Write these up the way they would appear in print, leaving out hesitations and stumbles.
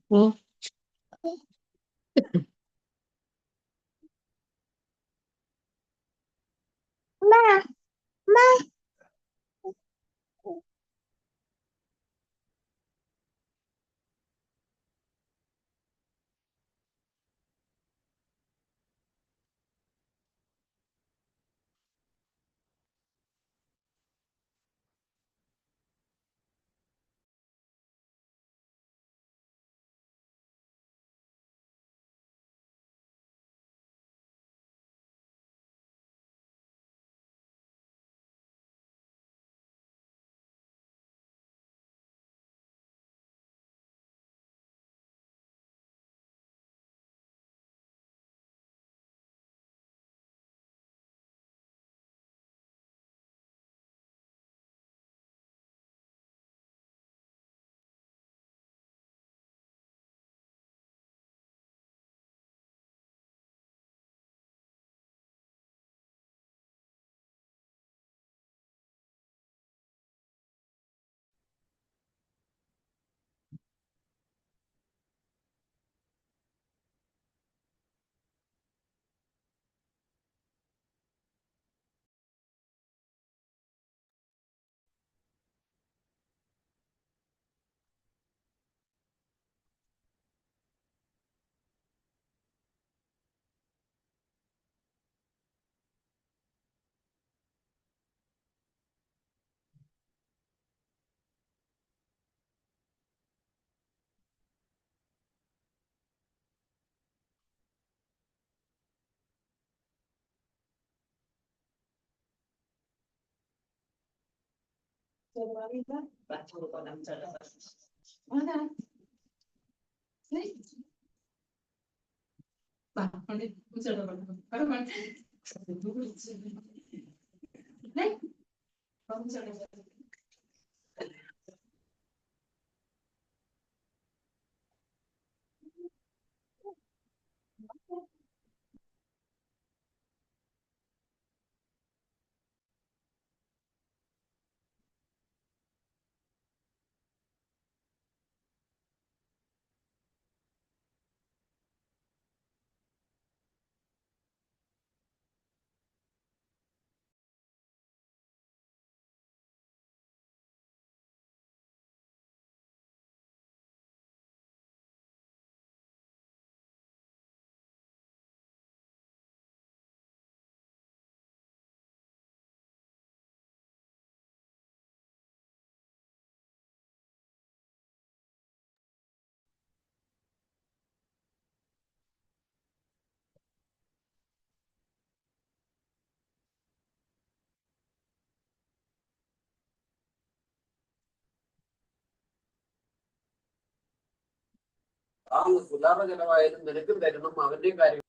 Hmm. ചെലവായാലും നിനക്കും തരണം അവന്റെയും കാര്യം.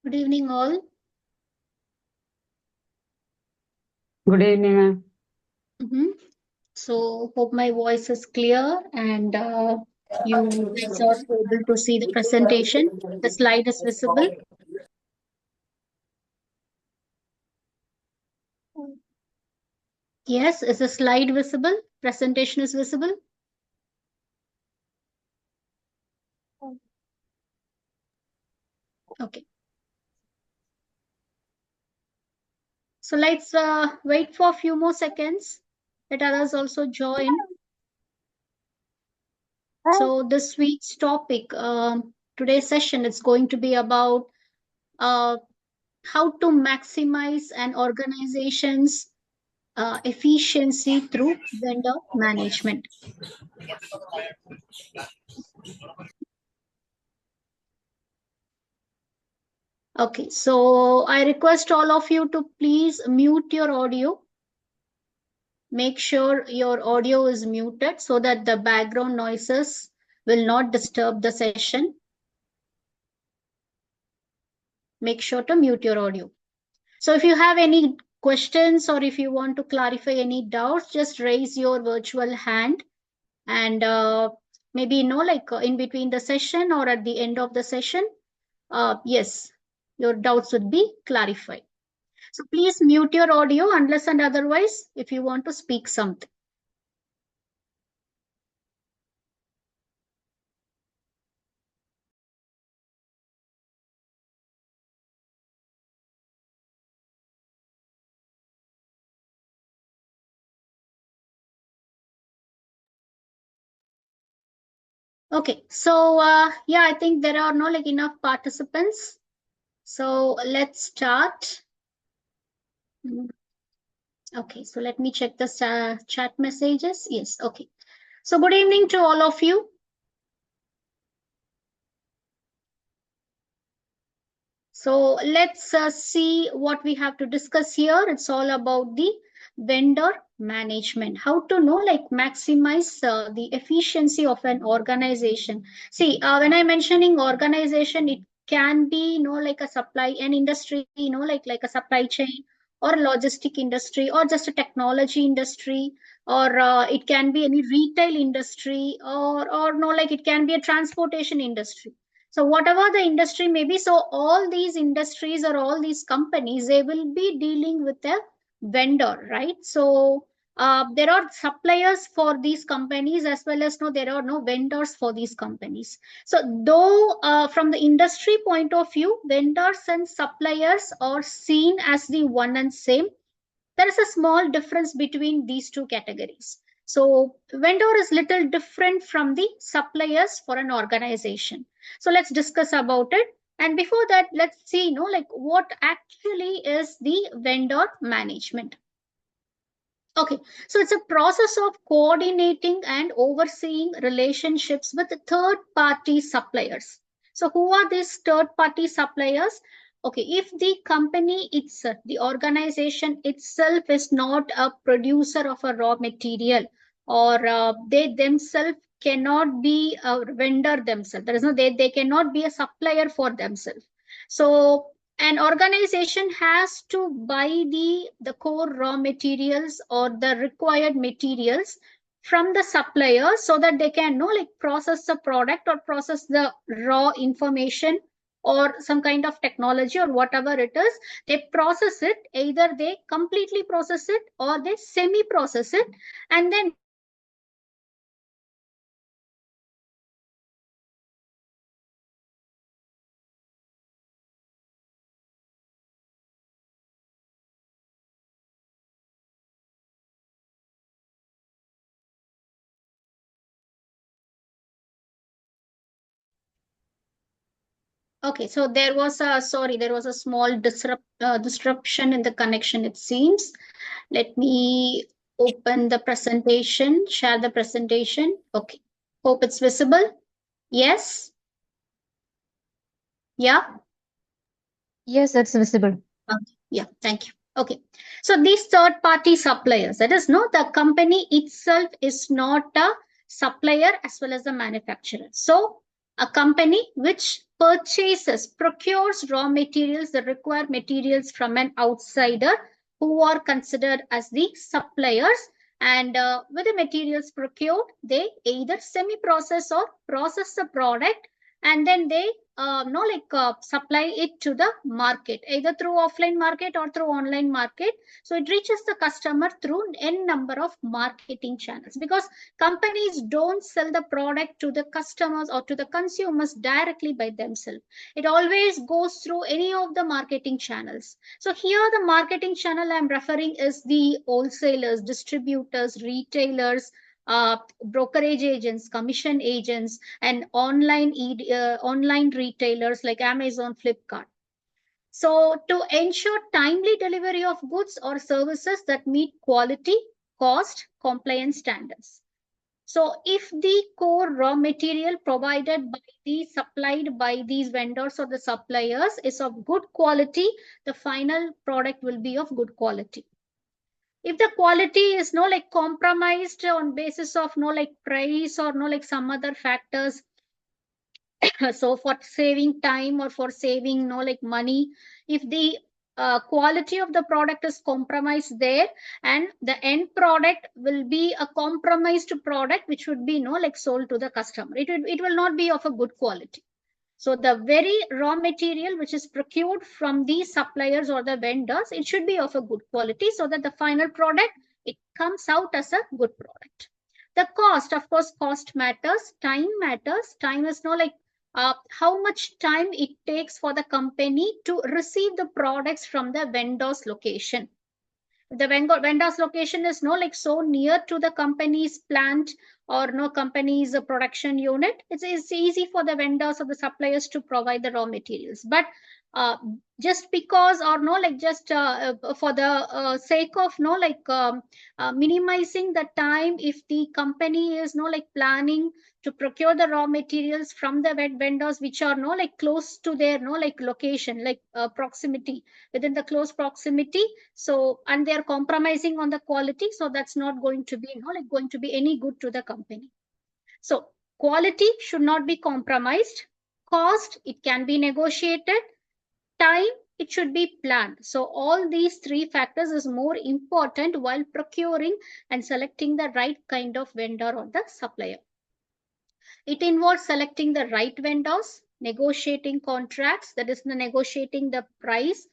Good evening, all. Good evening, ma'am. So hope my voice is clear and you guys are able to see the presentation. The slide is visible. Yes, is the slide visible? Presentation is visible? Okay. So let's wait for a few more seconds. Let others also join. So this week's topic, today's session, is going to be about uh, how to maximize an organization's efficiency through vendor management. Okay, so I request all of you to please mute your audio. Make sure your audio is muted so that the background noises will not disturb the session. Make sure to mute your audio. So if you have any questions or if you want to clarify any doubts, just raise your virtual hand and maybe, like in between the session or at the end of the session, yes, your doubts would be clarified. So please mute your audio unless and otherwise if you want to speak something. Okay, so yeah, I think there are no like enough participants. So let's start. Okay, so let me check the chat messages. Yes, okay. So good evening to all of you. So let's see what we have to discuss here. It's all about the vendor management. How to know like maximize the efficiency of an organization. See, when I'm mentioning organization, it can be like a supply an industry, like a supply chain or logistic industry or just a technology industry or it can be any retail industry or no like it can be a transportation industry. So whatever the industry may be, so all these industries or all these companies, they will be dealing with a vendor, right? So there are suppliers for these companies as well as no, there are no vendors for these companies. So though from the industry point of view, vendors and suppliers are seen as the one and same, there is a small difference between these two categories. So vendor is little different from the suppliers for an organization. So let's discuss about it. And before that, let's see, like what actually is the vendor management. Okay, so it's a process of coordinating and overseeing relationships with third party suppliers. So, who are these third party suppliers? Okay, if the company itself, the organization itself is not a producer of a raw material or they themselves cannot be a vendor themselves, there is no, they cannot be a supplier for themselves. So, an organization has to buy the core raw materials or the required materials from the supplier so that they can like process the product or process the raw information or some kind of technology or whatever it is. They process it, either they completely process it or they semi process it, and then okay, so there was a sorry, there was a small disruption in the connection, it seems. Let me open the presentation, share the presentation. Okay, hope it's visible. Yes, yeah. Yes, it's visible. Yeah, thank you. Okay. So these third party suppliers, that is, no, the company itself is not a supplier as well as the manufacturer. So a company which procures raw materials, the required materials from an outsider who are considered as the suppliers. And with the materials procured, they either semi-process or process the product, and then they supply it to the market, either through offline market or through online market. So it reaches the customer through n number of marketing channels, because companies don't sell the product to the customers or to the consumers directly by themselves. It always goes through any of the marketing channels. So here the marketing channel I'm referring is the wholesalers, distributors, retailers, brokerage agents, commission agents, and online retailers like Amazon, Flipkart. So to ensure timely delivery of goods or services that meet quality, cost, compliance standards. So if the core raw material provided by supplied by these vendors or the suppliers is of good quality, the final product will be of good quality. If the quality is compromised on basis of price or some other factors, so for saving time or for saving money, if the quality of the product is compromised there, and the end product will be a compromised product which would be sold to the customer, it will not be of a good quality. So the very raw material which is procured from these suppliers or the vendors, it should be of a good quality so that the final product, it comes out as a good product. The cost, of course, cost matters. Time matters. Time is how much time it takes for the company to receive the products from the vendor's location. The vendor's location is so near to the company's plant or no company's production unit, it's easy for the vendors or the suppliers to provide the raw materials. But uh, just because or just for the sake of minimizing the time, if the company is planning to procure the raw materials from the vendors which are close to their location, proximity, within the close proximity, so and they are compromising on the quality, so that's not going to be going to be any good to the company. So quality should not be compromised. Cost, it can be negotiated. Time, it should be planned. So all these three factors is more important while procuring and selecting the right kind of vendor or the supplier. It involves selecting the right vendors, negotiating contracts, that is, negotiating the price.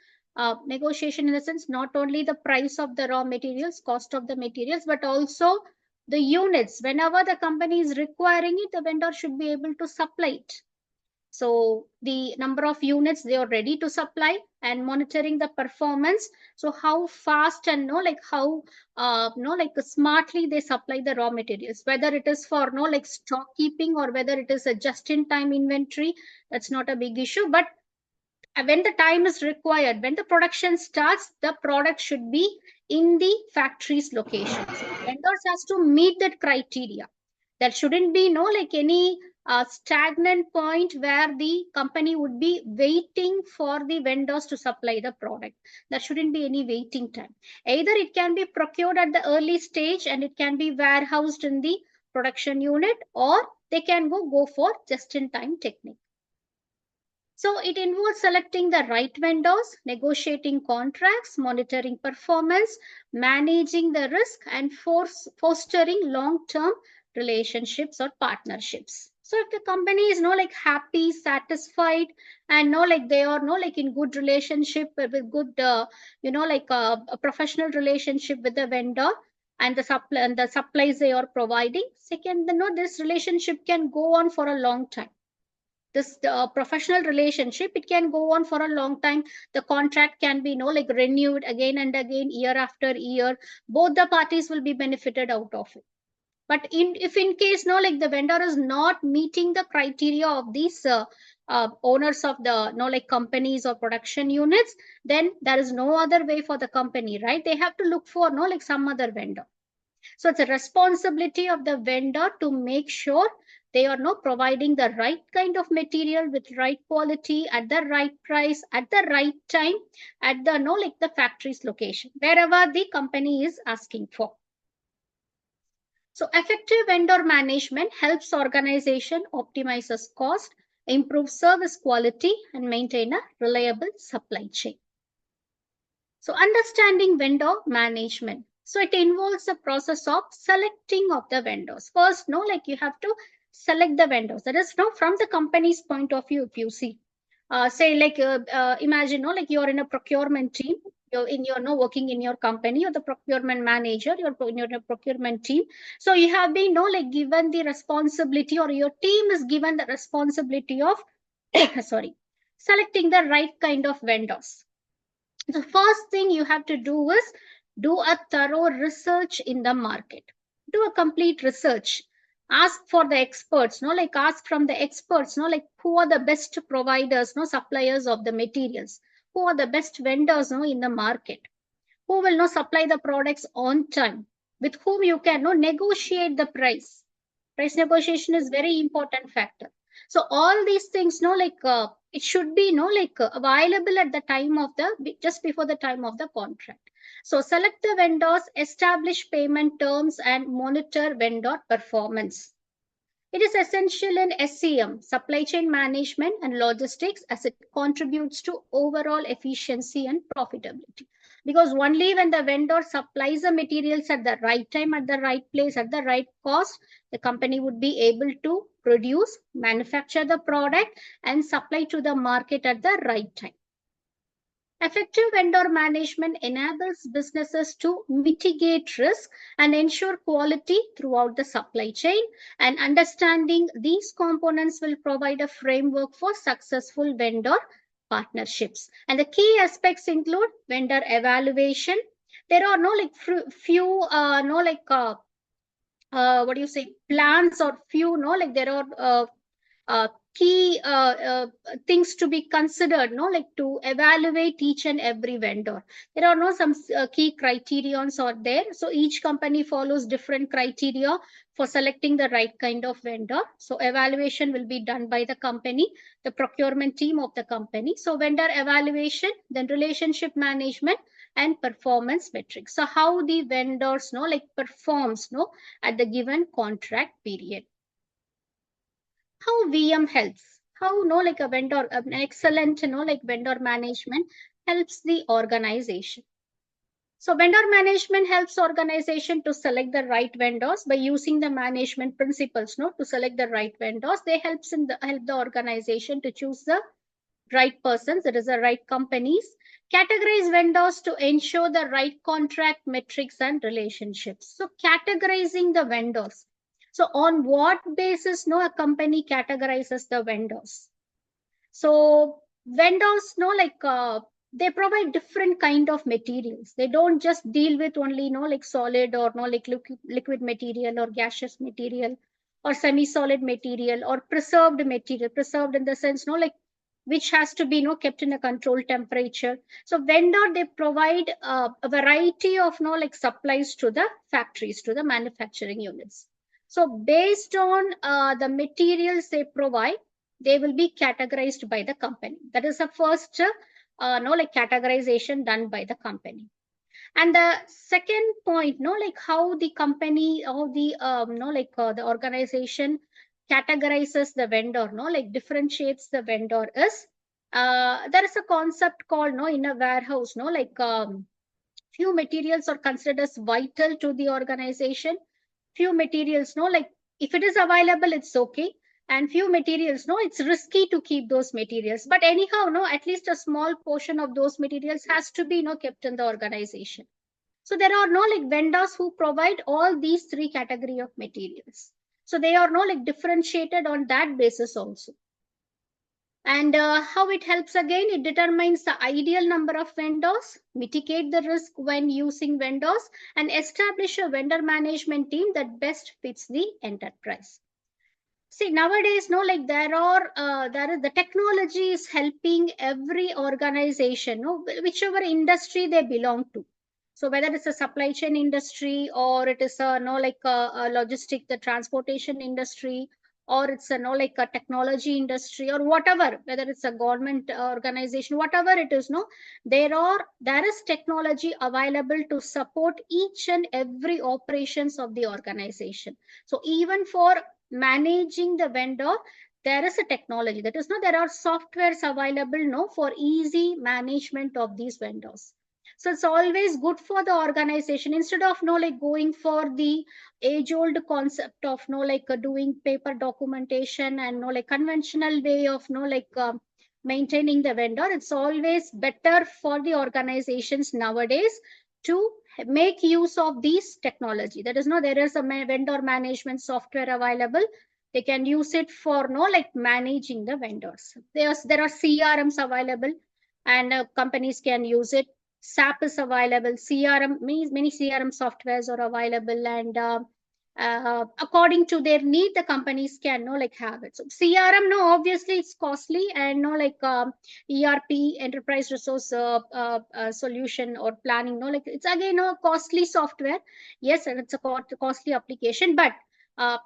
Negotiation in the sense not only the price of the raw materials, cost of the materials, but also the units. Whenever the company is requiring it, the vendor should be able to supply it. So the number of units they are ready to supply, and monitoring the performance. So how fast and how smartly they supply the raw materials, whether it is for stock keeping or whether it is a just in time inventory, that's not a big issue. But when the time is required, when the production starts, the product should be in the factory's location. So vendors has to meet that criteria. There shouldn't be any stagnant point where the company would be waiting for the vendors to supply the product. There shouldn't be any waiting time. Either it can be procured at the early stage and it can be warehoused in the production unit, or they can go for just in time technique. So it involves selecting the right vendors, negotiating contracts, monitoring performance, managing the risk, and fostering long-term relationships or partnerships. So if the company is happy, satisfied, and they are in good relationship with good a professional relationship with the vendor and the supplies they are providing. Second, this relationship can go on for a long time. This professional relationship, it can go on for a long time. The contract can be renewed again and again, year after year. Both the parties will be benefited out of it. But if in case the vendor is not meeting the criteria of these owners of the companies or production units, then there is no other way for the company, right? They have to look for some other vendor. So it's a responsibility of the vendor to make sure they are now providing the right kind of material with right quality at the right price at the right time at the the factory's location, wherever the company is asking for. So effective vendor management helps organization optimizes cost, improve service quality, and maintain a reliable supply chain. So understanding vendor management. So it involves the process of selecting of the vendors. First, you have to select the vendors. That is, from the company's point of view, if you see, say imagine, you're in a procurement team. You're working in your company. You're the procurement manager. You're in a procurement team. So you have been, given the responsibility, or your team is given the responsibility of, sorry, selecting the right kind of vendors. The first thing you have to do is do a thorough research in the market. Do a complete research. Ask for the experts, ask from the experts, who are the best providers, suppliers of the materials, who are the best vendors, in the market, who will supply the products on time, with whom you can negotiate the price. Price negotiation is very important factor. So all these things, it should be available at the time of the, just before the time of the contract. So select the vendors, establish payment terms, and monitor vendor performance. It is essential in SCM, supply chain management and logistics, as it contributes to overall efficiency and profitability. Because only when the vendor supplies the materials at the right time, at the right place, at the right cost, the company would be able to produce, manufacture the product, and supply to the market at the right time. Effective vendor management enables businesses to mitigate risk and ensure quality throughout the supply chain. And understanding these components will provide a framework for successful vendor partnerships. And the key aspects include vendor evaluation. There are few what do you say, plans, or few there are key things to be considered, to evaluate each and every vendor. There are some key criterions are there. So each company follows different criteria for selecting the right kind of vendor. So evaluation will be done by the company, the procurement team of the company. So vendor evaluation, then relationship management, and performance metrics. So how the vendors performs at the given contract period. How VM helps, how a vendor, an excellent vendor management helps the organization. So vendor management helps organization to select the right vendors by using the management principles to select the right vendors. They help the organization to choose the right persons, that is the right companies, categorize vendors to ensure the right contract metrics and relationships. So categorizing the vendors. So on what basis a company categorizes the vendors? So vendors they provide different kind of materials. They don't just deal with only solid, or liquid material, or gaseous material, or semi-solid material, or preserved material. Preserved in the sense which has to be kept in a controlled temperature. So vendor, they provide a variety of supplies to the factories, to the manufacturing units. So based on the materials they provide, they will be categorized by the company. That is the first categorization done by the company. And the second point, how the company, how the the organization categorizes the vendor, differentiates the vendor is, there is a concept called in a warehouse, few materials are considered as vital to the organization. Few materials, if it is available, it's okay. And few materials, it's risky to keep those materials. But anyhow, at least a small portion of those materials has to be kept in the organization. So there are vendors who provide all these three category of materials. So they are differentiated on that basis also. And how it helps, again, it determines the ideal number of vendors, mitigate the risk when using vendors, and establish a vendor management team that best fits the enterprise. See, nowadays, there is the technology is helping every organization, whichever industry they belong to. So whether it's a supply chain industry, or it is a a logistic, the transportation industry, or it's a a technology industry, or whatever, whether it's a government organization, whatever it is, there is technology available to support each and every operations of the organization. So even for managing the vendor, there is a technology, that is there are softwares available for easy management of these vendors. So it's always good for the organization, instead of like going for the age old concept of like doing paper documentation and like conventional way of like maintaining the vendor. It's always better for the organizations nowadays to make use of these technology. That is, there is a vendor management software available. They can use it for like managing the vendors. There are CRMs available, and companies can use it. SAP is available. CRM, many CRM softwares are available, and according to their need, the companies can like have it. So CRM, no, obviously it's costly, and like ERP, enterprise resource solution or planning, like it's again a costly software. Yes, and it's a costly application, but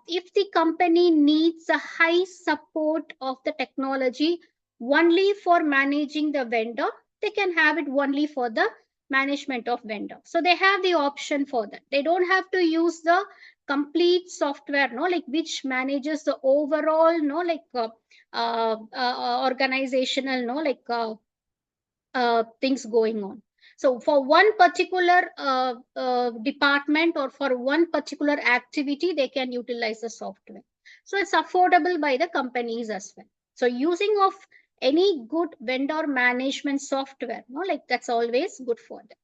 if the company needs a high support of the technology only for managing the vendor, they can have it only for the management of vendor. So they have the option for that. They don't have to use the complete software, like which manages the overall, like organizational, like things going on. So for one particular department or for one particular activity, they can utilize the software. So it's affordable by the companies as well. So using of any good vendor management software, like that's always good for them.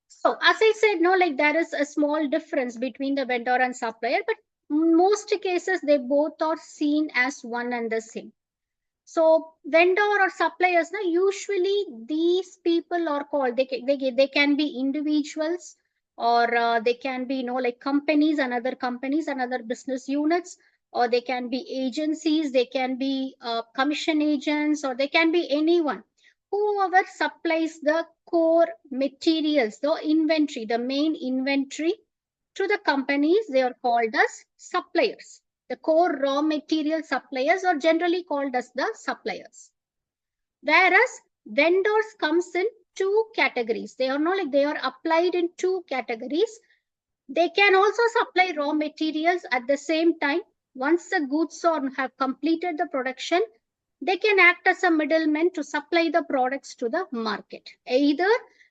So as I said, like there is a small difference between the vendor and supplier, but most cases they both are seen as one and the same. So vendor or suppliers, usually these people are called, they can be individuals, or they can be like companies and other business units, or they can be agencies, they can be commission agents, or they can be anyone. Whoever supplies the core materials, the inventory, the main inventory to the companies, they are called as suppliers. The core raw material suppliers are generally called as the suppliers. Whereas vendors comes in two categories. They are not like they are applied in two categories. They can also supply raw materials at the same time. Once the goods have completed the production, they can act as a middleman to supply the products to the market. Either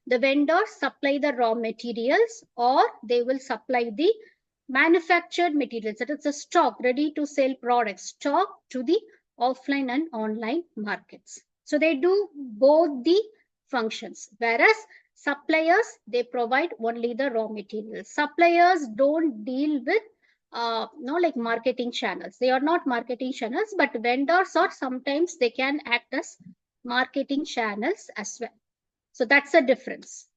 the vendors supply the raw materials, or they will supply the manufactured materials, that is the stock, ready to sell products, stock to the offline and online markets. So they do both the functions, whereas suppliers, they provide only the raw materials. Suppliers don't deal with like marketing channels. They are not marketing channels, but vendors, or sometimes they can act as marketing channels as well. So that's the difference.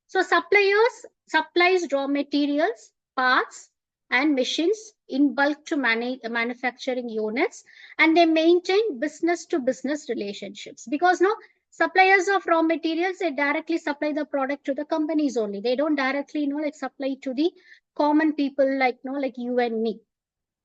So suppliers supplies raw materials, parts, and machines in bulk to manufacturing units, and they maintain business to business relationships, because suppliers of raw materials, they directly supply the product to the companies only. They don't directly like supply to the common people, like like you and me.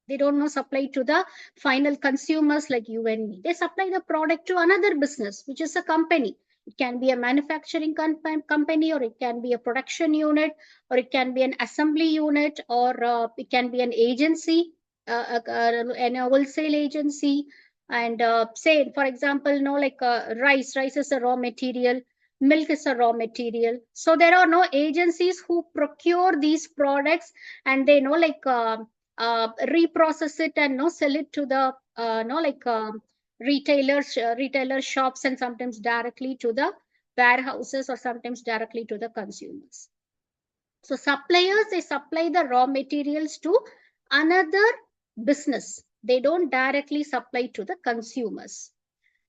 They don't supply to the final consumers like you and me. They supply the product to another business, which is a company. It can be a manufacturing company, or it can be a production unit, or it can be an assembly unit, or it can be an agency, an wholesale agency. And say, for example, like rice is a raw material, milk is a raw material. So there are no agencies who procure these products, and they like reprocess it and sell it to the like retailer shops, and sometimes directly to the warehouses, or sometimes directly to the consumers. So suppliers, they supply the raw materials to another business. They don't directly supply to the consumers.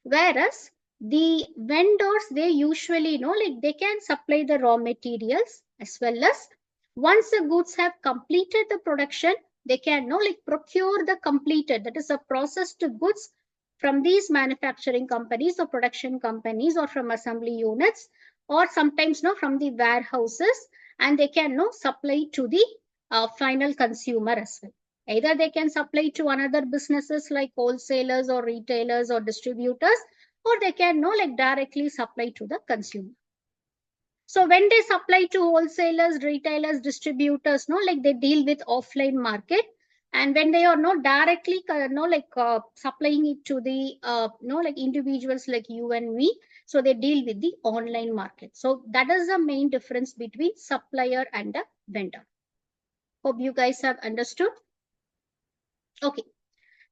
Whereas the vendors, they usually like they can supply the raw materials, as well as once the goods have completed the production, they can like procure the completed, that is a processed goods, from these manufacturing companies or production companies, or from assembly units, or sometimes from the warehouses, and they can supply to the final consumer as well. Either they can supply to another businesses like wholesalers or retailers or distributors, or they can like directly supply to the consumer. So when they supply to wholesalers, retailers, distributors, like they deal with offline market. And when they are not directly like supplying it to the like individuals like you and me, So they deal with the online market. So that is the main difference between supplier and a vendor. Hope you guys have understood. Okay.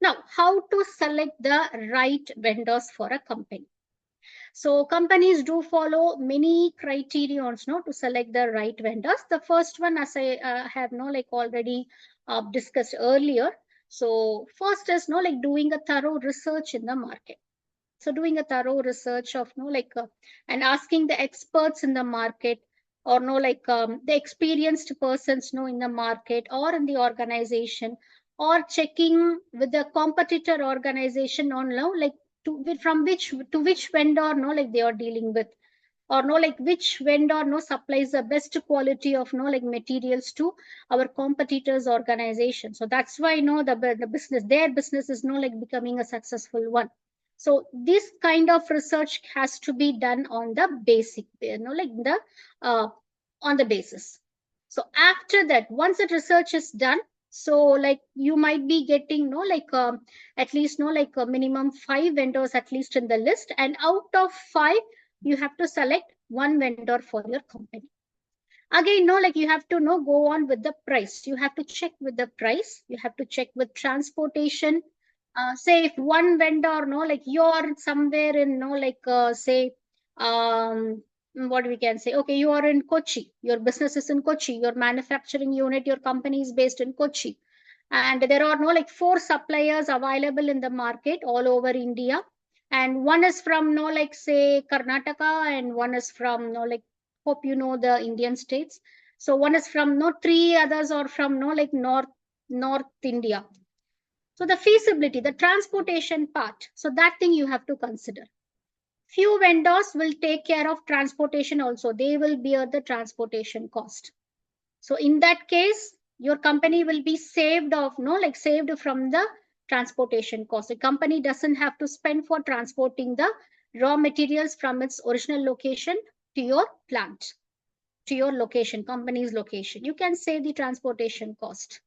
Now, how to select the right vendors for a company? So companies do follow many criterions, no, to select the right vendors. The first one, as I have no like already discussed earlier. So first is no like doing a thorough research in the market. So doing a thorough research of no like and asking the experts in the market, or no like the experienced persons know in the market or in the organization, or checking with the competitor organization on no like from which vendor no like they are dealing with, or no like which vendor no supplies the best quality of no like materials to our competitors organization. So that's why no the business, their business is no like becoming a successful one. So this kind of research has to be done on the basic, like the uh, on the basis. So after that, once the research is done, so like you might be getting no like at least no like a minimum 5 vendors at least in the list, and out of 5 you have to select one vendor for your company. Again no like you have to know go on with the price, you have to check with the price, you have to check with transportation. Say if one vendor no like you're somewhere in no like say what we can say, okay, you are in Kochi, your business is in Kochi, your manufacturing unit, your company is based in Kochi, and there are no like 4 suppliers available in the market all over India, and one is from no like say Karnataka, and one is from no like, hope you know the Indian states. So one is from no 3 others are from no like North India. So the feasibility, the transportation part, so that thing you have to consider. Few vendors will take care of transportation also, they will bear the transportation cost. So in that case, your company will be saved of no like saved from the transportation cost. The company doesn't have to spend for transporting the raw materials from its original location to your plant, to your location, company's location. You can save the transportation cost.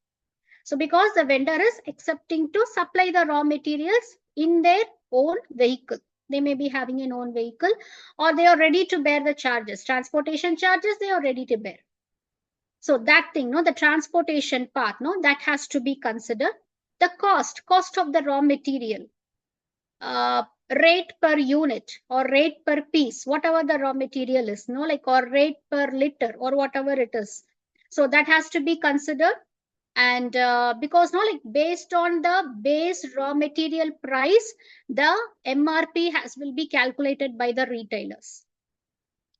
So because the vendor is accepting to supply the raw materials in their own vehicle, they may be having an own vehicle, or they are ready to bear the charges, transportation charges, they are ready to bear. So that thing, no, the transportation part, no, that has to be considered. The cost of the raw material, rate per unit or rate per piece, whatever the raw material is, no, like, or rate per liter or whatever it is. So that has to be considered. And because no like based on the base raw material price, the MRP has will be calculated by the retailers.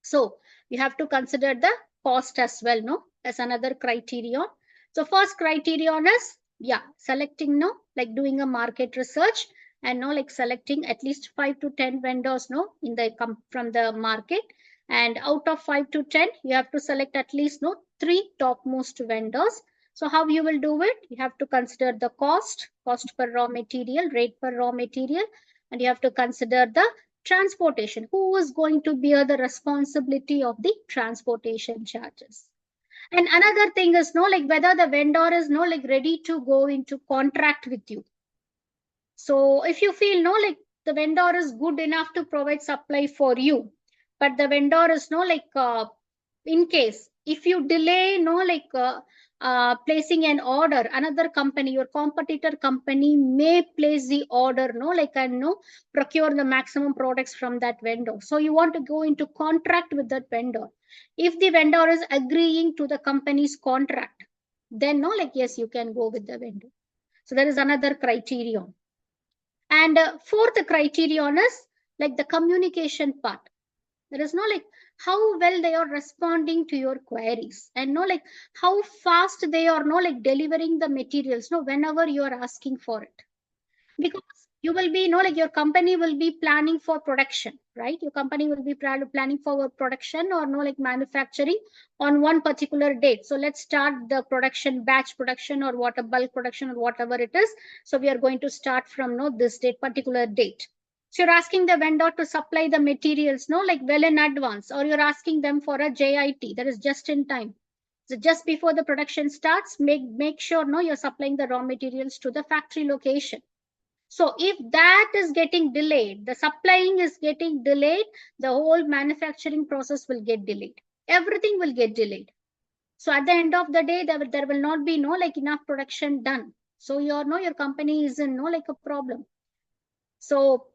So you have to consider the cost as well, no, as another criterion. So first criterion is, yeah, selecting, no, like doing a market research, and no like selecting at least 5 to 10 vendors, no, in the from the market. And out of 5 to 10, you have to select at least no 3 topmost vendors. So how you will do it? You have to consider the cost per raw material, rate per raw material, and you have to consider the transportation. Who is going to bear the responsibility of the transportation charges? And another thing is no like whether the vendor is no like ready to go into contract with you. So if you feel no like the vendor is good enough to provide supply for you, but the vendor is no like in case if you delay no like placing an order, another company, your competitor company may place the order no like and no procure the maximum products from that vendor. So you want to go into contract with that vendor. If the vendor is agreeing to the company's contract, then no like yes, you can go with the vendor. So there is another criterion. And fourth criterion is like the communication part. There is no like how well they are responding to your queries, and no like how fast they are no like delivering the materials no whenever you are asking for it. Because you will be like your company will be planning for production, right? Your company will be planning for production or like manufacturing on one particular date. So let's start the production, batch production or what a bulk production or whatever it is. So we are going to start from this date, particular date. So you're asking the vendor to supply the materials like well in advance, or you're asking them for a JIT, that is just in time. So just before the production starts, make sure you're supplying the raw materials to the factory location. So if that is getting delayed, the supplying is getting delayed, the whole manufacturing process will get delayed. Everything will get delayed. So at the end of the day, there will not be no like enough production done. So your company is in no like a problem. So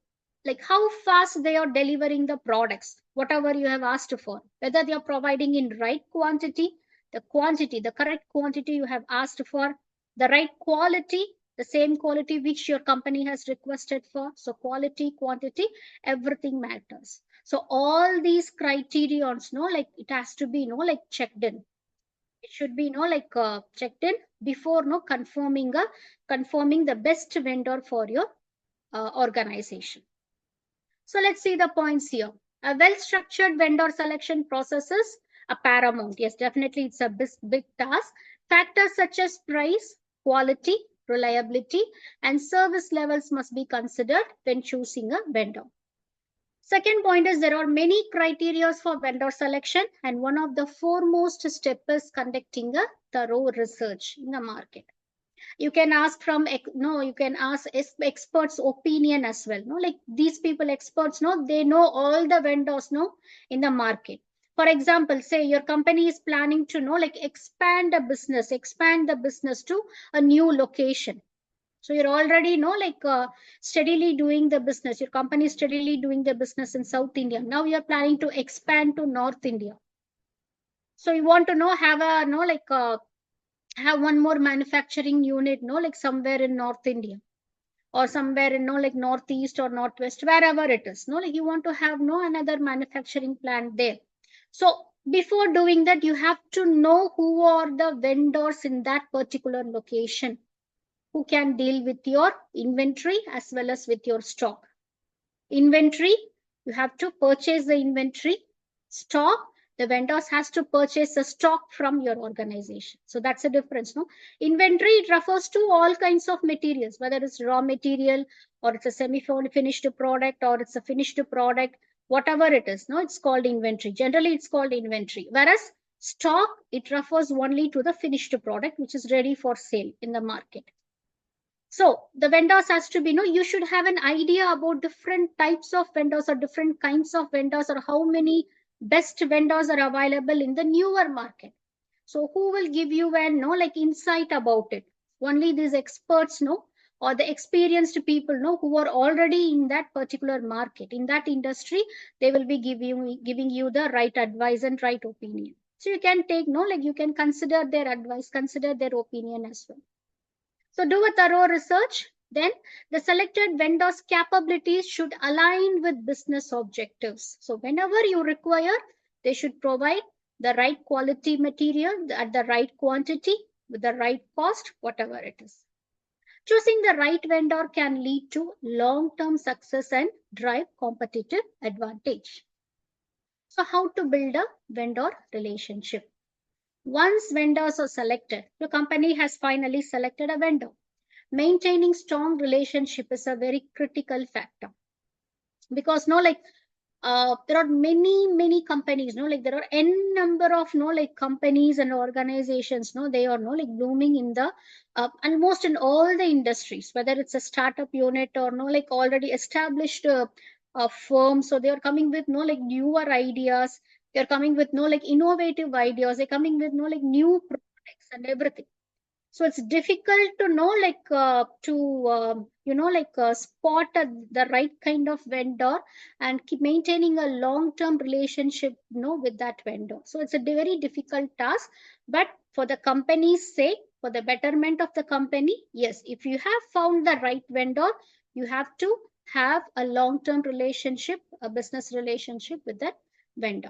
like how fast they are delivering the products, whatever you have asked for, whether they are providing in right quantity, the correct quantity you have asked for, the right quality, the same quality which your company has requested for. So quality, quantity, everything matters. So all these criterions, no, like it has to be, no, like checked in. It should be, no, like checked in before, no, confirming the best vendor for your organization. So let's see the points here. A well-structured vendor selection process is a paramount. Yes, definitely it's a big task. Factors such as price, quality, reliability, and service levels must be considered when choosing a vendor. Second point is there are many criteria for vendor selection, and one of the foremost step is conducting a thorough research in the market. You can ask from no you can ask experts opinion as well, no, like these people experts, no, they know all the vendors, no, in the market. For example, say your company is planning to know like expand the business to a new location. So you're already know like steadily doing the business, your company is steadily doing the business in South India. Now you're planning to expand to North India. So you want to know have a no like have one more manufacturing unit, no, like somewhere in North India or somewhere in, no, like Northeast or Northwest, wherever it is, no, like you want to have no another manufacturing plant there. So before doing that, you have to know who are the vendors in that particular location who can deal with your inventory as well as with your stock. Inventory, you have to purchase the inventory. Stock, the vendors has to purchase the stock from your organization. So that's a difference, no? Inventory, it refers to all kinds of materials, whether it's raw material or it's a semi-finished product or it's a finished product, whatever it is, no, it's called inventory. Generally it's called inventory, whereas stock, it refers only to the finished product which is ready for sale in the market. So the vendors has to be, you should have an idea about different types of vendors or different kinds of vendors or how many best vendors are available in the newer market. So who will give you an like insight about it? Only these experts know, or the experienced people know who are already in that particular market, in that industry. They will be giving you the right advice and right opinion. So you can take like you can consider their advice, consider their opinion as well. So do a thorough research. Then the selected vendor's capabilities should align with business objectives. So whenever you require, they should provide the right quality material at the right quantity with the right cost, whatever it is. Choosing the right vendor can lead to long-term success and drive competitive advantage. So how to build a vendor relationship? Once vendors are selected, the company has finally selected a vendor. Maintaining strong relationship is a very critical factor, because like there are many companies, like there are n number of like companies and organizations, they are like blooming in the almost in all the industries, whether it's a startup unit or like already established firm. So they are coming with like newer ideas, they're coming with like innovative ideas, they're coming with like new products and everything. So it's difficult to know like spot the right kind of vendor and keep maintaining a long term relationship with that vendor. So it's a very difficult task, but for the company's sake, for the betterment of the company, yes, if you have found the right vendor, you have to have a long term relationship, a business relationship with that vendor.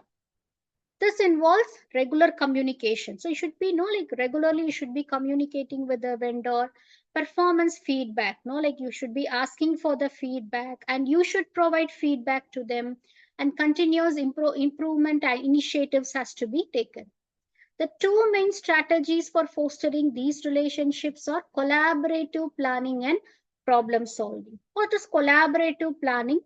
This involves regular communication. So you should be like regularly you should be communicating with the vendor. Performance feedback, like you should be asking for the feedback and you should provide feedback to them, and continuous improvement initiatives has to be taken. The two main strategies for fostering these relationships are collaborative planning and problem solving. What is collaborative planning?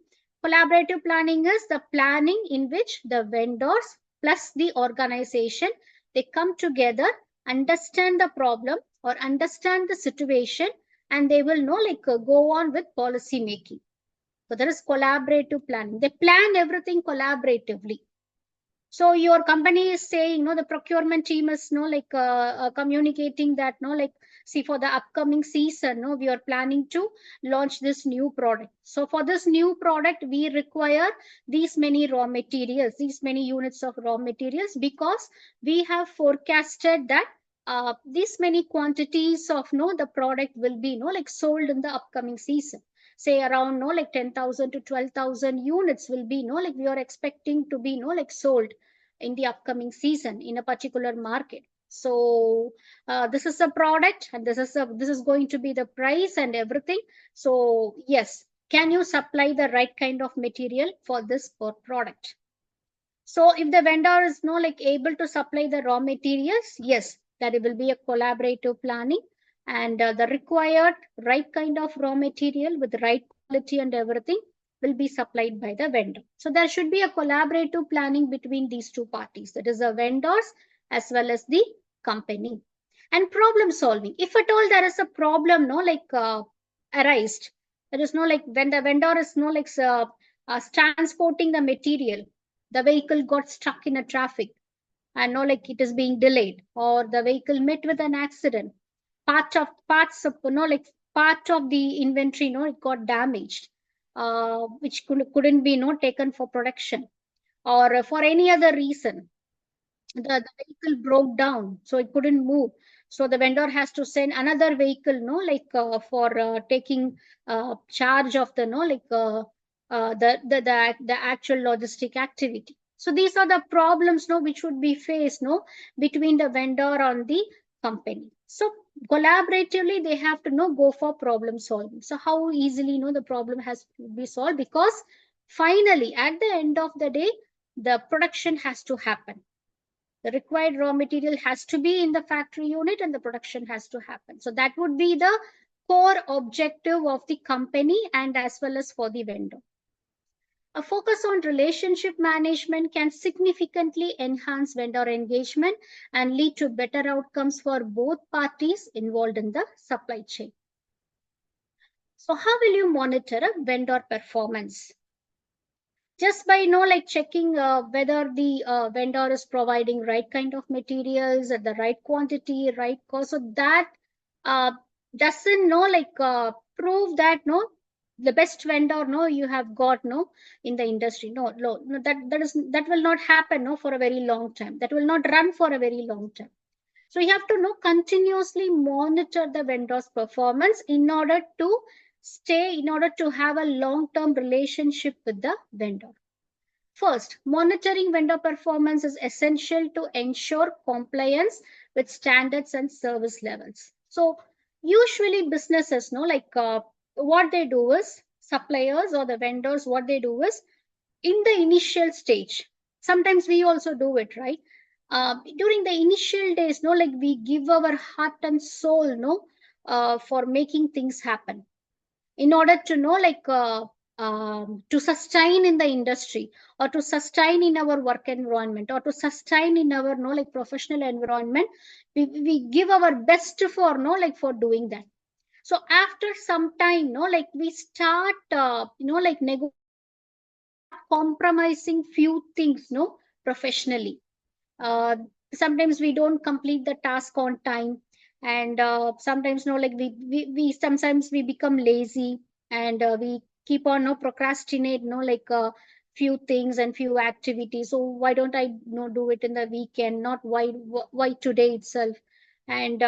Collaborative planning is the planning in which the vendors plus the organization, they come together, understand the problem or understand the situation, and they will go on with policy making. So there is collaborative planning. They plan everything collaboratively. So your company is saying, no, the procurement team is communicating that, no, like, see, for the upcoming season, no, we are planning to launch this new product. So for this new product, we require these many raw materials, these many units of raw materials, because we have forecasted that these many quantities of, no, the product will be, no, like sold in the upcoming season. Say around, no, like 10,000 to 12,000 units will be, no, like we are expecting to be, no, like sold in the upcoming season in a particular market. So this is a product, and this is going to be the price and everything. So yes, can you supply the right kind of material for this product? So if the vendor is able to supply the raw materials, yes, that it will be a collaborative planning, and the required right kind of raw material with the right quality and everything will be supplied by the vendor. So there should be a collaborative planning between these two parties, that is the vendors as well as the company. And problem solving. If at all there is a problem, arised, there is when the vendor is transporting the material, the vehicle got stuck in a traffic, and it is being delayed, or the vehicle met with an accident, parts of part of the inventory, it got damaged, which couldn't be taken for production, or for any other reason, the vehicle broke down, so it couldn't move. So the vendor has to send another vehicle, for taking charge of the the actual logistic activity. So these are the problems, which would be faced, between the vendor and the company. So collaboratively, they have to go for problem solving. So how easily the problem has to be solved, because finally at the end of the day, the production has to happen. The required raw material has to be in the factory unit, and the production has to happen. So that would be the core objective of the company, and as well as for the vendor. A focus on relationship management can significantly enhance vendor engagement and lead to better outcomes for both parties involved in the supply chain. So how will you monitor a vendor performance? Just by checking whether the vendor is providing right kind of materials at the right quantity, right cost. So that uh, doesn't prove that the best vendor you have got in the industry. No, that will not happen for a very long time. That will not run for a very long time. So you have to continuously monitor the vendor's performance in order to have a long-term relationship with the vendor. First, monitoring vendor performance is essential to ensure compliance with standards and service levels. So usually businesses, what they do is, suppliers or the vendors, what they do is, in the initial stage, sometimes we also do it, right? During the initial days, we give our heart and soul, for making things happen, in order to to sustain in the industry, or to sustain in our work environment, or to sustain in our professional environment. We give our best for for doing that. So after some time, we start start compromising few things, professionally. uh, Sometimes we don't complete the task on time, and sometimes we sometimes we become lazy, and we keep on procrastinate few things and few activities. So why don't I do it in the weekend, not why today itself? And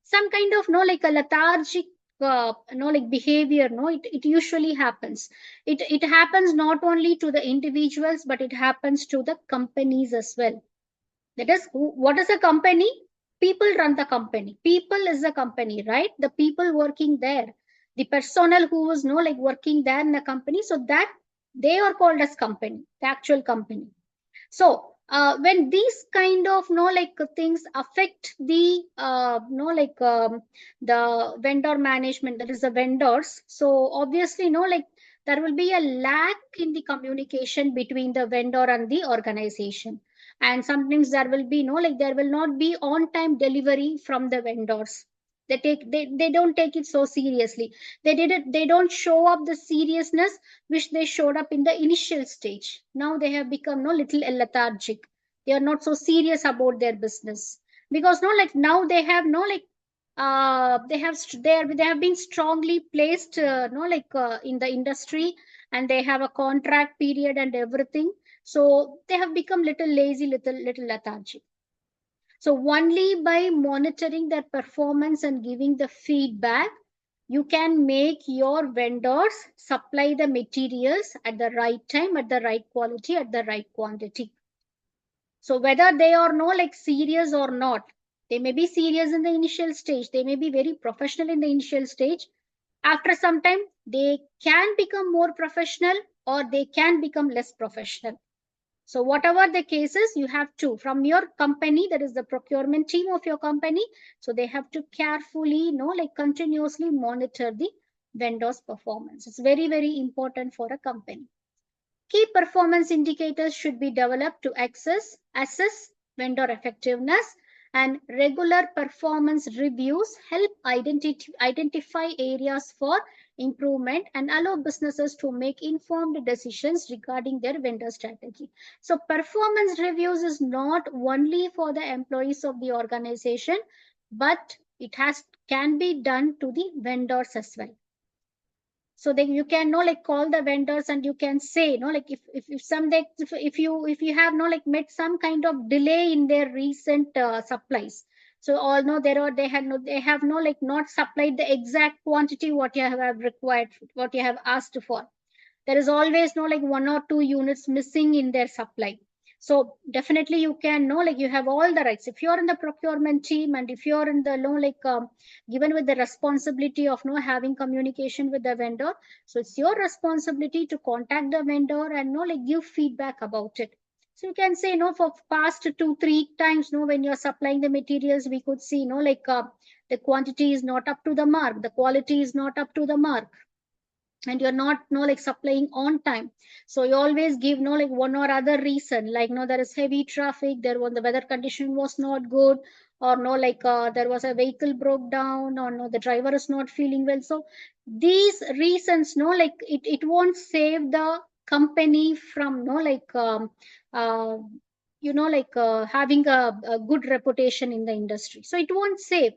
some kind of a lethargic behavior, it usually happens. It happens not only to the individuals, but it happens to the companies as well. That is, what is a company? People run the company. People is the company, right? The people working there, the personnel who was working there in the company. So that they are called as company, the actual company. So when these kind of things affect the the vendor management, that is the vendors. So obviously there will be a lack in the communication between the vendor and the organization, and sometimes there will be there will not be on time delivery from the vendors. They don't take it so seriously. They don't show up the seriousness which they showed up in the initial stage. Now they have become no little lethargic. They are not so serious about their business, because no like now they have no like they have been strongly placed no like in the industry, and they have a contract period and everything. So they have become little lazy, little lethargic. So only by monitoring their performance and giving the feedback, you can make your vendors supply the materials at the right time, at the right quality, at the right quantity. So whether they are no like serious or not, they may be serious in the initial stage, they may be very professional in the initial stage. After some time, they can become more professional or they can become less professional. So whatever the cases, you have to, from your company, that is the procurement team of your company, so they have to carefully, like continuously monitor the vendor's performance. It's very, very important for a company. Key performance indicators should be developed to assess vendor effectiveness, and regular performance reviews help identify areas for improvement and allow businesses to make informed decisions regarding their vendor strategy. So performance reviews is not only for the employees of the organization, but it can be done to the vendors as well. So then you can like call the vendors and you can say like if someday if you have like met some kind of delay in their recent supplies, so all know they have like not supplied the exact quantity what you have required, what you have asked for. There is always like 1 or 2 units missing in their supply. So definitely you can like you have all the rights if you're in the procurement team, and if you're in the like given with the responsibility of having communication with the vendor. So it's your responsibility to contact the vendor and like give feedback about it. So you can say for past 2 3 times when you're supplying the materials, we could see like the quantity is not up to the mark, the quality is not up to the mark, and you're not like supplying on time. So you always give like one or other reason, like there is heavy traffic, there was the weather condition was not good, or like there was a vehicle broke down, or the driver is not feeling well. So these reasons like it won't save the company from like uh, like having a good reputation in the industry. So it won't save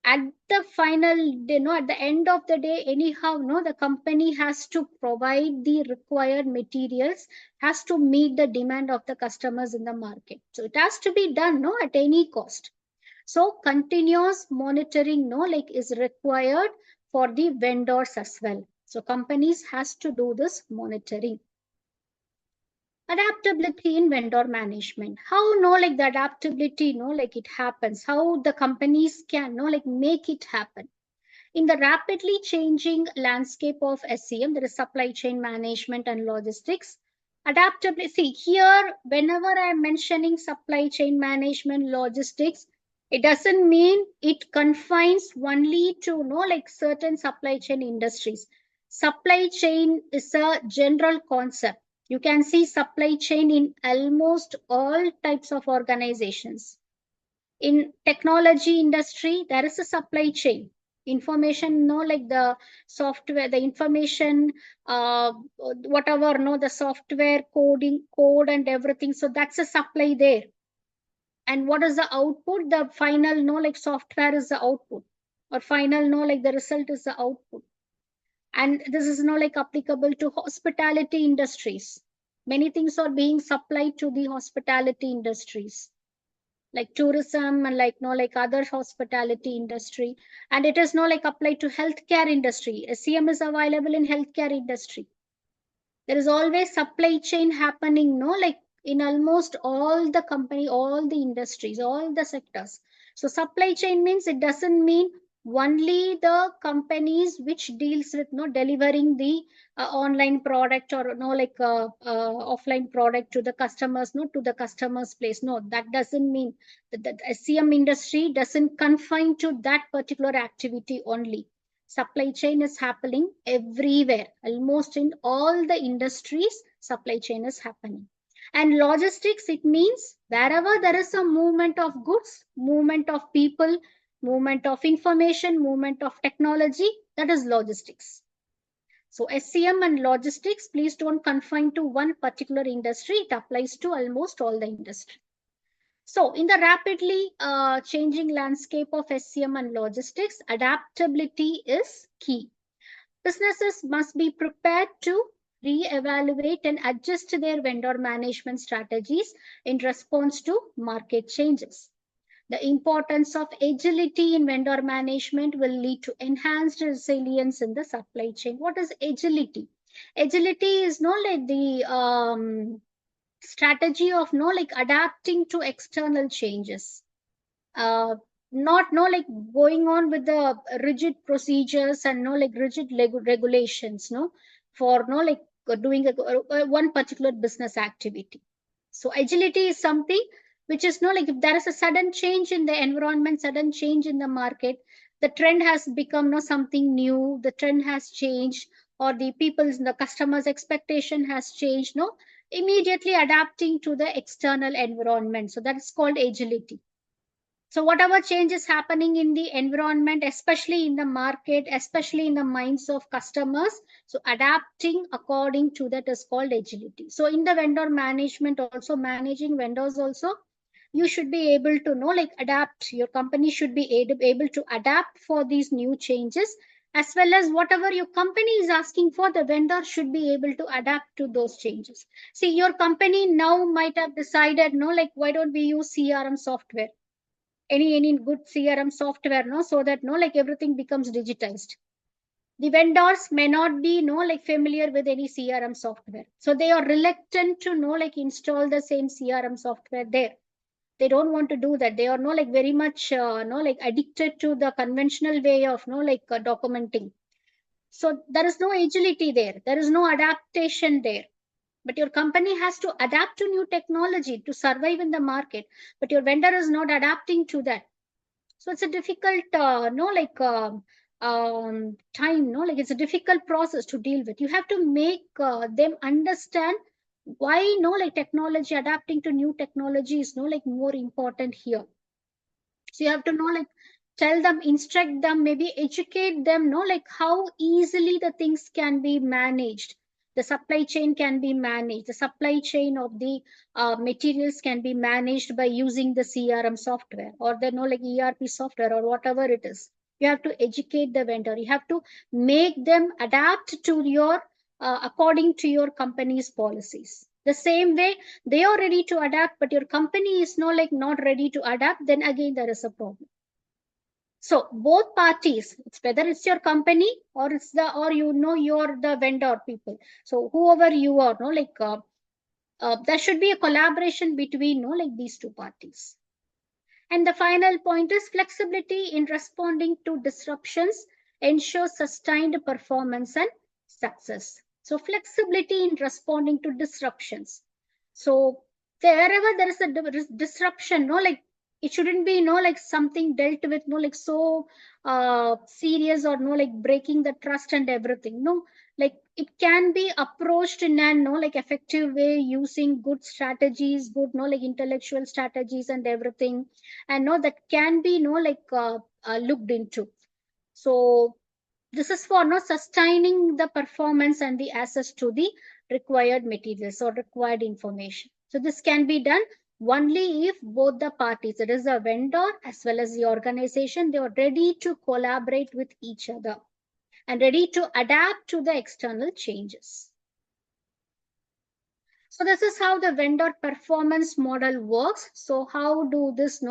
at the final day, at the end of the day, anyhow the company has to provide the required materials, has to meet the demand of the customers in the market. So it has to be done at any cost. So continuous monitoring like is required for the vendors as well. So companies has to do this monitoring. Adaptability in vendor management, how like the adaptability like it happens, how the companies can like make it happen. In the rapidly changing landscape of SCM, there is supply chain management and logistics. Adaptability, see here, whenever I'm mentioning supply chain management, logistics, it doesn't mean it confines only to like certain supply chain industries. Supply chain is a general concept. You can see supply chain in almost all types of organizations. In technology industry, there is a supply chain. Information like the software, the information, whatever the software code and everything, so that's a supply there. And what is the output? The final like software is the output, or final like the result is the output. And this is like applicable to hospitality industries. Many things are being supplied to the hospitality industries, like tourism and like like other hospitality industry. And it is like applied to healthcare industry. SCM is available in healthcare industry. There is always supply chain happening like in almost all the company, all the industries, all the sectors. So supply chain means it doesn't mean only the companies which deals with delivering the online product, or like offline product to the customers, to the customers place. No, that doesn't mean that SCM industry doesn't confine to that particular activity only. Supply chain is happening everywhere, almost in all the industries. Supply chain is happening. And logistics, it means wherever there is a movement of goods, movement of people, movement of information, movement of technology, that is logistics. So SCM and logistics, please don't confine to one particular industry. It applies to almost all the industry. So in the rapidly changing landscape of SCM and logistics, adaptability is key. Businesses must be prepared to re-evaluate and adjust their vendor management strategies in response to market changes. The importance of agility in vendor management will lead to enhanced resilience in the supply chain. What is agility? Agility is not like the strategy of like adapting to external changes. Uh, not like going on with the rigid procedures and like rigid regulations for like doing one particular business activity. So agility is something which is like if there is a sudden change in the environment, sudden change in the market, the trend has become something new, the trend has changed, or the people's, the customers' expectation has changed, immediately adapting to the external environment. So that's called agility. So whatever change is happening in the environment, especially in the market, especially in the minds of customers, so adapting according to that is called agility. So in the vendor management, also managing vendors also, you should be able to like adapt. Your company should be able to adapt for these new changes, as well as whatever your company is asking for, the vendor should be able to adapt to those changes. See, your company now might have decided, like, why don't we use CRM software? Any good CRM software, so that like everything becomes digitized. The vendors may not be like familiar with any CRM software, so they are reluctant to like install the same CRM software there. They don't want to do that. They are like very much like addicted to the conventional way of like documenting. So there is no agility there, there is no adaptation there. But your company has to adapt to new technology to survive in the market, but your vendor is not adapting to that. So it's a difficult time, like it's a difficult process to deal with. You have to make them understand why like technology, adapting to new technology is like more important here. So you have to like tell them, instruct them, maybe educate them, like how easily the things can be managed. The supply chain can be managed. The supply chain of the materials can be managed by using the CRM software or the like ERP software or whatever it is. You have to educate the vendor. You have to make them adapt to your according to your company's policies. The same way they are ready to adapt, but your company is not ready to adapt, then again there is a problem. So both parties, whether it's your company or it's the or you're the vendor people. So whoever you are, there should be a collaboration between like these two parties. And the final point is flexibility in responding to disruptions ensures sustained performance and success. So flexibility in responding to disruptions. So wherever there is a disruption, like it shouldn't be like something dealt with like so serious or like breaking the trust and everything. No, like it can be approached in an like effective way using good strategies, good like intellectual strategies and everything, and that can be like looked into. So this is for sustaining the performance and the access to the required materials or required information. So this can be done only if both the parties, it is the vendor as well as the organization, they are ready to collaborate with each other and ready to adapt to the external changes. So this is how the vendor performance model works. So how do this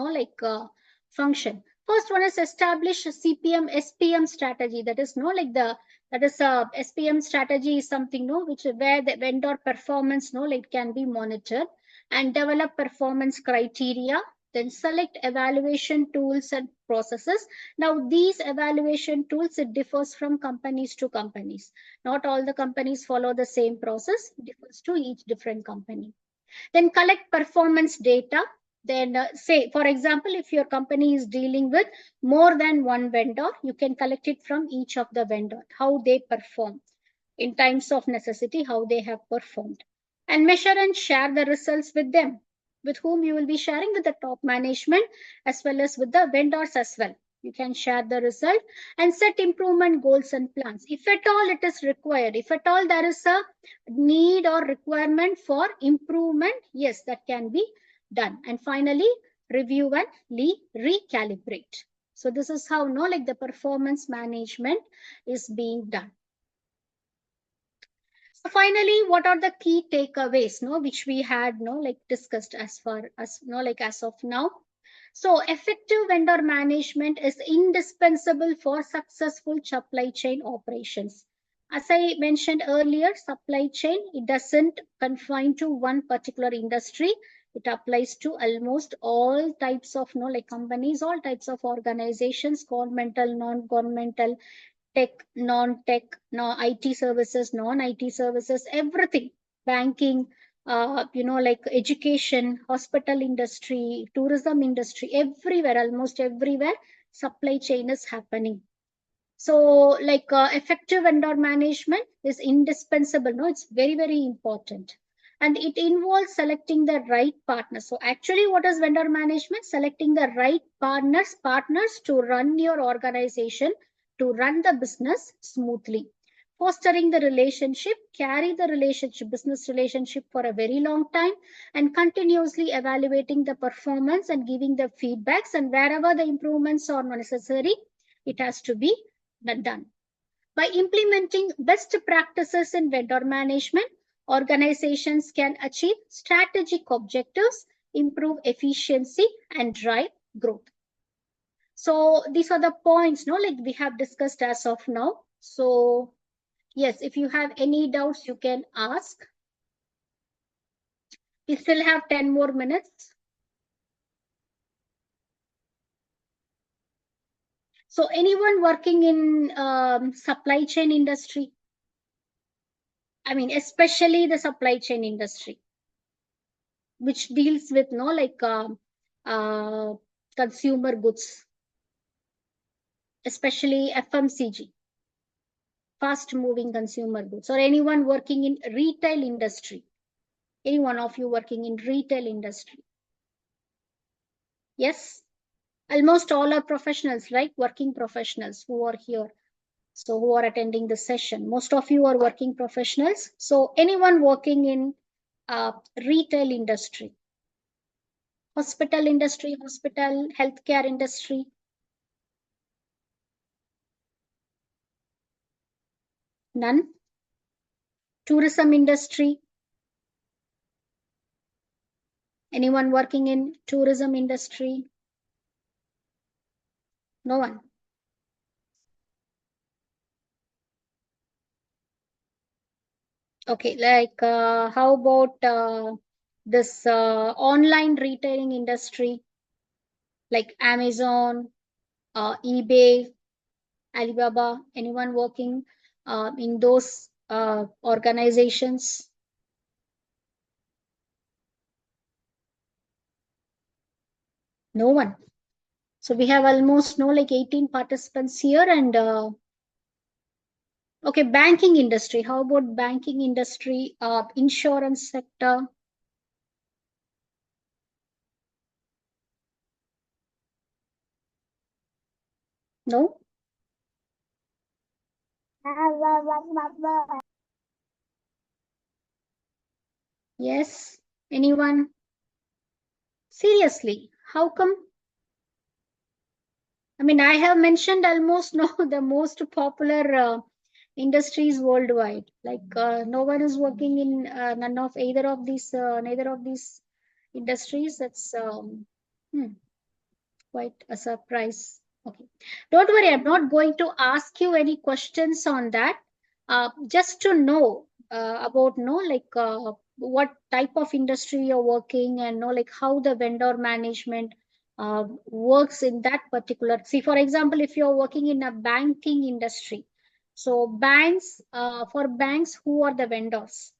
function? First one is establish a CPM SPM strategy. That is SPM strategy is something which where the vendor performance like can be monitored, and develop performance criteria, then select evaluation tools and processes. Now these evaluation tools, it differs from companies to companies. Not all the companies follow the same process. It differs to each different company. Then collect performance data. Then say, for example, if your company is dealing with more than one vendor, you can collect it from each of the vendor, how they perform in times of necessity, how they have performed, and measure and share the results with them, with whom you will be sharing, with the top management as well as with the vendors as well. You can share the result and set improvement goals and plans. If at all it is required, if at all there is a need or requirement for improvement, yes, that can be done. And finally, review and recalibrate. So this is how like the performance management is being done. So finally, what are the key takeaways, which we had, like discussed as far as, like as of now? So effective vendor management is indispensable for successful supply chain operations. As I mentioned earlier, supply chain, it doesn't confine to one particular industry. It applies to almost all types of, like companies, all types of organizations, governmental, non-governmental, tech, non-tech, no IT services, non-IT services, everything, banking, like education, hospital industry, tourism industry, everywhere, almost everywhere, supply chain is happening. So, like effective vendor management is indispensable. No, it's very, very important. And it involves selecting the right partners. So, actually, what is vendor management? Selecting the right partners to run your organization, to run the business smoothly. Fostering the relationship, carry the relationship, business relationship for a very long time, and continuously evaluating the performance and giving the feedbacks. And wherever the improvements are necessary, it has to be done. By implementing best practices in vendor management, organizations can achieve strategic objectives, improve efficiency, and drive growth. So these are the points, like we have discussed as of now. So yes, if you have any doubts, you can ask. We still have 10 more minutes. So anyone working in supply chain industry? I mean, especially the supply chain industry, which deals with uh, consumer goods, especially FMCG, fast moving consumer goods, or anyone working in retail industry, any one of you working in retail industry? Yes, almost all are professionals, right? Working professionals who are here, so who are attending the session, most of you are working professionals. So anyone working in retail industry, hospital industry, hospital healthcare industry? None. Tourism industry? Anyone working in tourism industry? No one. Okay, like how about this online retailing industry, like Amazon, eBay, Alibaba? Anyone working in those organizations? No one. So we have almost like 18 participants here. And okay, banking industry. How about banking industry, insurance sector? No. Yes. Anyone? Seriously, how come? I mean, I have mentioned almost no the most popular industries worldwide. Like no one is working in none of either of these neither of these industries. That's quite a surprise. Okay, don't worry. I'm not going to ask you any questions on that. Just to know about what type of industry you're working, and know like how the vendor management works in that particular. See, for example, if you're working in a banking industry, so banks, for banks, who are the vendors?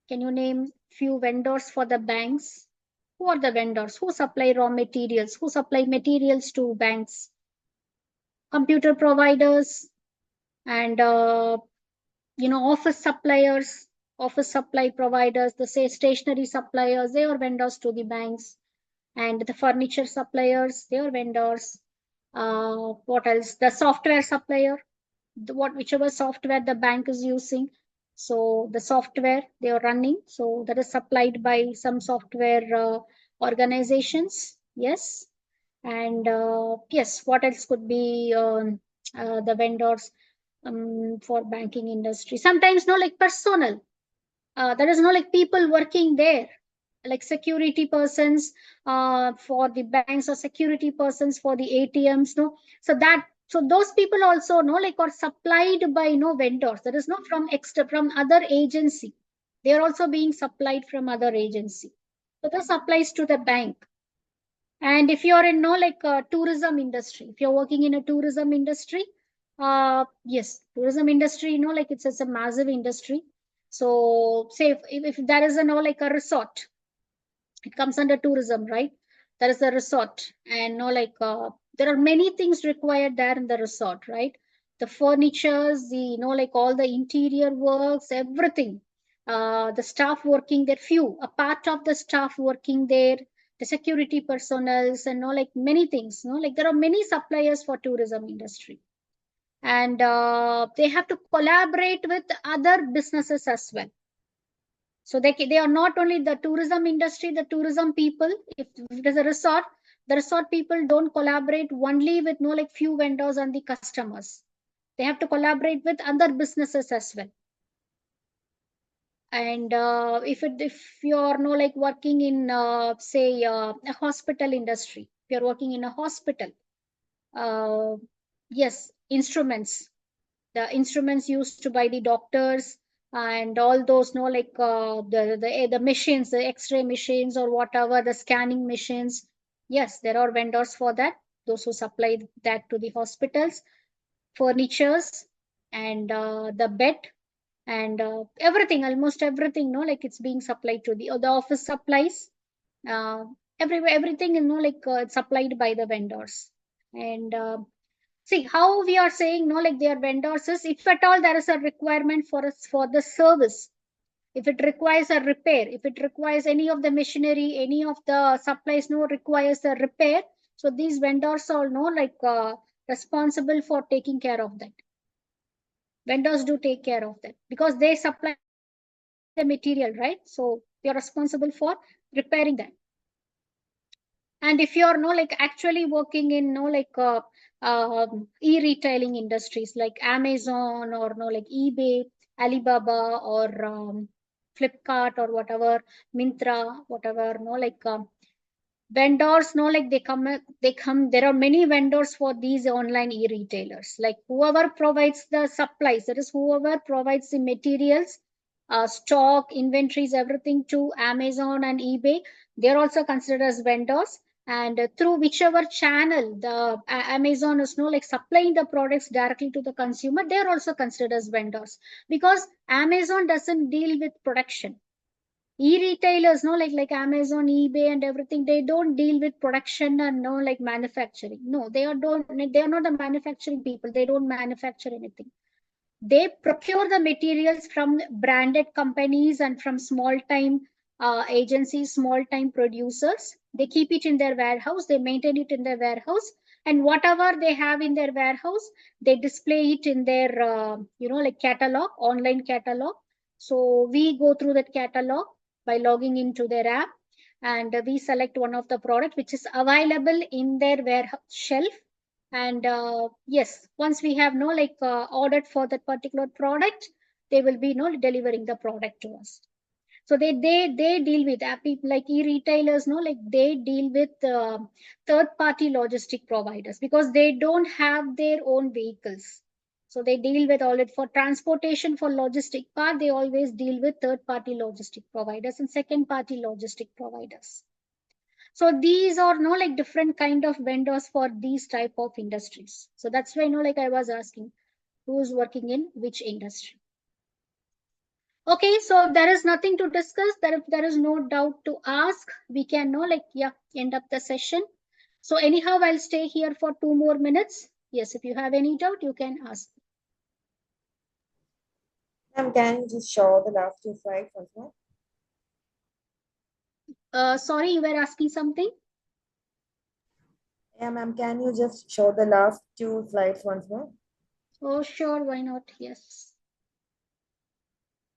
Can you name few vendors for the banks? Who are the vendors? Who supply raw materials? Who supply materials to banks? Computer providers and office suppliers, office supply providers, the say stationery suppliers, they are vendors to the banks. And the furniture suppliers, they are vendors. What else? The software supplier, whichever software the bank is using. So the software they are running, so that is supplied by some software organizations. Yes. And yes, what else could be the vendors for banking industry? Sometimes no, like personnel. There is no like people working there, like security persons for the banks, or security persons for the ATMs. No, so those people also no like are supplied by vendors. That is not from extra, from other agency. They are also being supplied from other agency. So this applies to the bank. And if you are in like tourism industry, if you're working in a tourism industry, yes, tourism industry, like it's a massive industry. So say if there is a like a resort, it comes under tourism, right? There is a resort, and like there are many things required there in the resort, right? The furnitures, the like all the interior works, everything. The staff working there, few a part of the staff working there, the security personnels, and like many things. Like there are many suppliers for tourism industry, and they have to collaborate with other businesses as well. So they are not only the tourism industry, the tourism people. If it is a resort, the resort people don't collaborate only with like few vendors and the customers. They have to collaborate with other businesses as well. And if you're like working in say a hospital industry, if you're working in a hospital, uh, yes, instruments, the instruments used by the doctors, and all those like the machines, the x-ray machines or whatever, the scanning machines. Yes, there are vendors for that, those who supply that to the hospitals. Furnitures, and the bed, and everything, almost everything, like it's being supplied to the office supplies. uh, everything, like it's supplied by the vendors. And see how we are saying like they are vendors is if at all there is a requirement for us for the service. If it requires a repair, if it requires any of the machinery, any of the supplies requires a repair, so these vendors are like responsible for taking care of that. Vendors do take care of that because they supply the material, right? So they are responsible for repairing that. And if you're like actually working in like e-retailing industries like Amazon, or like eBay, Alibaba, or Flipkart, or whatever, Mintra, whatever, like vendors like they come, there are many vendors for these online e-retailers, like whoever provides the supplies, that is whoever provides the materials, stock, inventories, everything to Amazon and eBay, they're also considered as vendors. And through whichever channel the Amazon is like supplying the products directly to the consumer, they're also considered as vendors, because Amazon doesn't deal with production. E-retailers, like Amazon, eBay, and everything, they don't deal with production and like manufacturing. No, they are not the manufacturing people. They don't manufacture anything. They procure the materials from branded companies and from small time agencies, small time producers. They keep it in their warehouse, they maintain it in their warehouse, and whatever they have in their warehouse, they display it in their like catalog, online catalog. So we go through that catalog by logging into their app, and we select one of the product which is available in their warehouse shelf. And yes, once we have like ordered for that particular product, they will be delivering the product to us. So they deal with people like e-retailers, like they deal with third party logistic providers, because they don't have their own vehicles. So they deal with all it for transportation, for logistic part, they always deal with third party logistic providers and second party logistic providers. So these are like different kind of vendors for these type of industries. So that's why like I was asking who's working in which industry. Okay, so if there is nothing to discuss, if there is no doubt to ask, we can like end up the session. So anyhow, I'll stay here for 2 more minutes. Yes, if you have any doubt, you can ask. Ma'am, can you just show the last two slides once more? Sorry, you were asking something? Yeah, ma'am, can you just show the last two slides once more? Oh, sure, why not? Yes.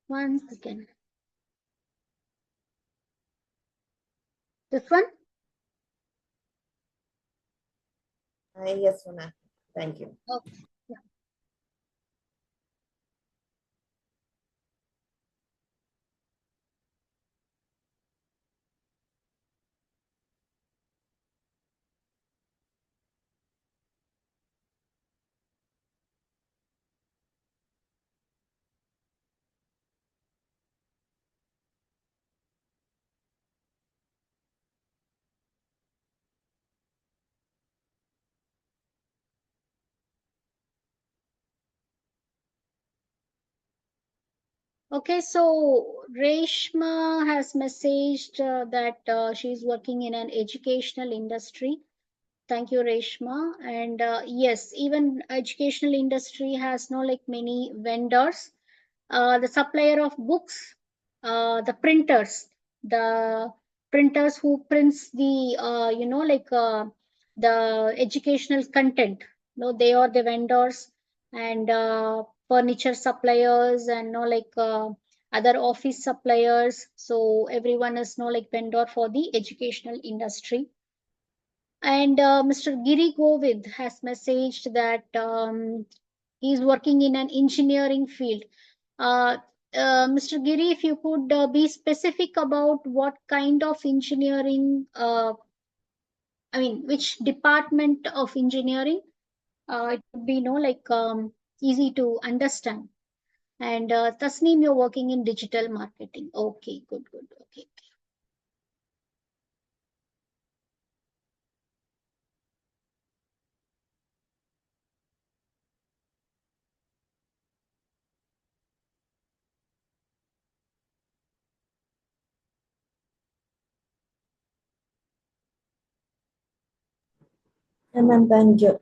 One second. This one? Yes, ma'am. Thank you. Okay. Yeah. Okay, so Reshma has messaged that she's working in an educational industry. Thank you, Reshma. And yes, even educational industry has no like many vendors. The supplier of books, the printers who prints the the educational content. No, they are the vendors, and furniture suppliers, and no like other office suppliers. So everyone is no like vendor for the educational industry. And Mr. Giri Govind has messaged that he's working in an engineering field. Uh, Mr. Giri, if you could be specific about what kind of engineering, I mean, which department of engineering, it would be easy to understand. And Tasneem, you're working in digital marketing. Okay, good, good. Okay. Yeah, ma'am, thank you.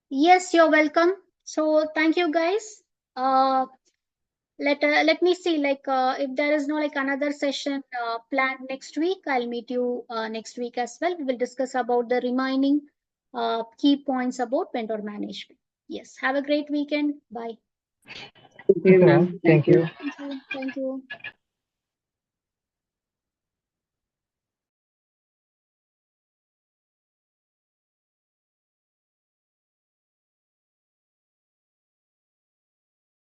Yes, you're welcome. So thank you, guys. Uh, let me see if there is no like another session planned next week. I'll meet you next week as well. We will discuss about the remaining key points about vendor management. Yes, have a great weekend. Bye. Thank you, ma'am. Thank you. Thank you. Thank you.